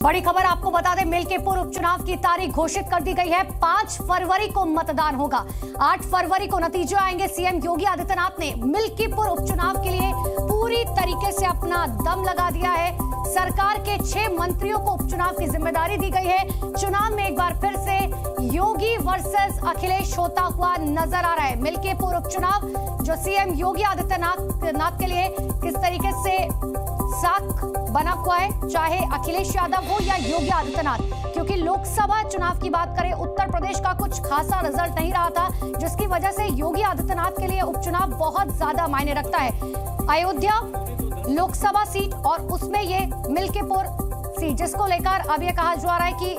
बड़ी खबर आपको बता दें, मिल्कीपुर उपचुनाव की तारीख घोषित कर दी गई है। 5 फरवरी को मतदान होगा। 8 फरवरी को नतीजे आएंगे। सीएम योगी आदित्यनाथ ने मिल्कीपुर उपचुनाव के लिए पूरी तरीके से अपना दम लगा दिया है। सरकार के 6 मंत्रियों को उपचुनाव की जिम्मेदारी दी गई है। चुनाव में एक बार फिर से योगी वर्सेस अखिलेश होता हुआ नजर आ रहा है। मिल्कीपुर उपचुनाव जो सीएम योगी आदित्यनाथ के लिए किस तरीके से साख बना हुआ है, चाहे अखिलेश यादव हो या योगी आदित्यनाथ, क्योंकि लोकसभा चुनाव की बात करें, उत्तर प्रदेश का कुछ खासा रिजल्ट नहीं रहा था, जिसकी वजह से योगी आदित्यनाथ के लिए उपचुनाव बहुत ज्यादा मायने रखता है। अयोध्या लोकसभा सीट और उसमें ये मिल्कीपुर सीट, जिसको लेकर अब ये कहा जा रहा है कि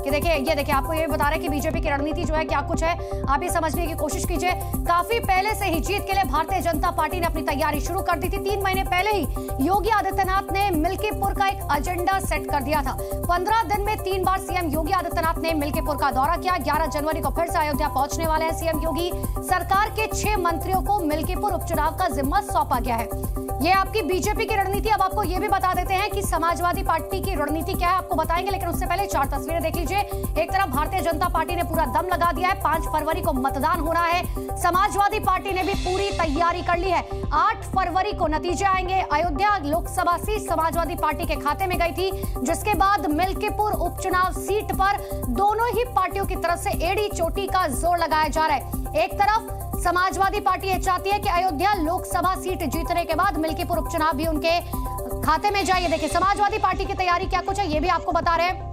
देखिए ये देखिए, आपको ये बता रहे हैं कि बीजेपी की रणनीति जो है क्या कुछ है, आप ये समझने की कोशिश कीजिए। काफी पहले से ही जीत के लिए भारतीय जनता पार्टी ने अपनी तैयारी शुरू कर दी थी। 3 महीने पहले ही योगी आदित्यनाथ ने मिल्कीपुर का एक एजेंडा सेट कर दिया था। 15 दिन में 3 बार सीएम योगी आदित्यनाथ ने मिल्कीपुर का दौरा किया। 11 जनवरी को फिर से अयोध्या पहुंचने वाले हैं सीएम योगी। सरकार के 6 मंत्रियों को मिल्कीपुर उपचुनाव का जिम्मा सौंपा गया है। ये आपकी बीजेपी की रणनीति। अब आपको ये भी बता देते हैं कि समाजवादी पार्टी की रणनीति क्या है, आपको बताएंगे, लेकिन उससे पहले 4 तस्वीरें देख लीजिए। एक तरफ भारतीय जनता पार्टी ने पूरा दम लगा दिया है। 5 फरवरी को मतदान होना है। समाजवादी पार्टी ने भी पूरी तैयारी कर ली है। 8 फरवरी को नतीजे आएंगे। अयोध्या लोकसभा सीट समाजवादी पार्टी के खाते में गई थी, जिसके बाद मिल्कीपुर उपचुनाव सीट पर दोनों ही पार्टियों की तरफ से एड़ी चोटी का जोर लगाया जा रहा है। एक तरफ समाजवादी पार्टी ये चाहती है कि अयोध्या लोकसभा सीट जीतने के बाद मिल्कीपुर उपचुनाव भी उनके खाते में जाए। देखिए समाजवादी पार्टी की तैयारी क्या कुछ है, ये भी आपको बता रहे हैं।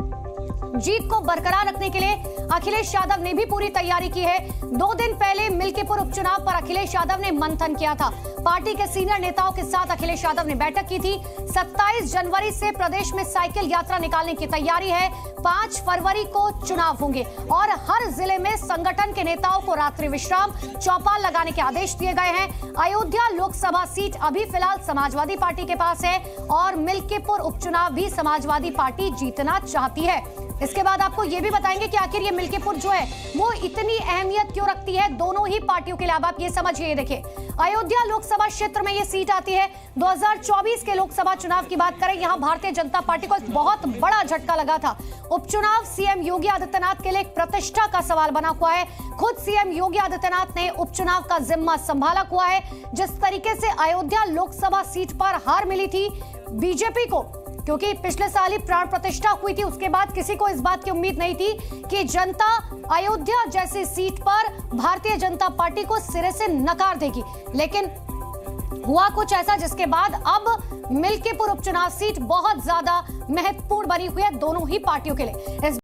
जीत को बरकरार रखने के लिए अखिलेश यादव ने भी पूरी तैयारी की है। 2 दिन पहले मिल्कीपुर उपचुनाव पर अखिलेश यादव ने मंथन किया था। पार्टी के सीनियर नेताओं के साथ अखिलेश यादव ने बैठक की थी। 27 जनवरी से प्रदेश में साइकिल यात्रा निकालने की तैयारी है। 5 फरवरी को चुनाव होंगे और हर जिले में संगठन के नेताओं को रात्रि विश्राम, चौपाल लगाने के आदेश दिए गए हैं। अयोध्या लोकसभा सीट अभी फिलहाल समाजवादी पार्टी के पास है और मिल्कीपुर उपचुनाव भी समाजवादी पार्टी जीतना चाहती है। इसके बाद आपको ये भी बताएंगे कि आखिर ये मिल्कीपुर जो है वो इतनी अहमियत क्यों रखती है दोनों ही पार्टियों के लिए। अब आप ये समझिए, देखिए अयोध्या लोकसभा क्षेत्र में ये सीट आती है। 2024 के लोकसभा चुनाव की बात करें, यहां भारतीय जनता पार्टी को एक बहुत बड़ा झटका लगा था। उपचुनाव सीएम योगी आदित्यनाथ के लिए एक प्रतिष्ठा का सवाल बना हुआ है। खुद सीएम योगी आदित्यनाथ ने उपचुनाव का जिम्मा संभाला हुआ है। जिस तरीके से अयोध्या लोकसभा सीट पर हार मिली थी बीजेपी को, क्योंकि पिछले साल ही प्राण प्रतिष्ठा हुई थी, उसके बाद किसी को इस बात की उम्मीद नहीं थी कि जनता अयोध्या जैसी सीट पर भारतीय जनता पार्टी को सिरे से नकार देगी, लेकिन हुआ कुछ ऐसा जिसके बाद अब मिल्कीपुर उपचुनाव सीट बहुत ज्यादा महत्वपूर्ण बनी हुई है दोनों ही पार्टियों के लिए।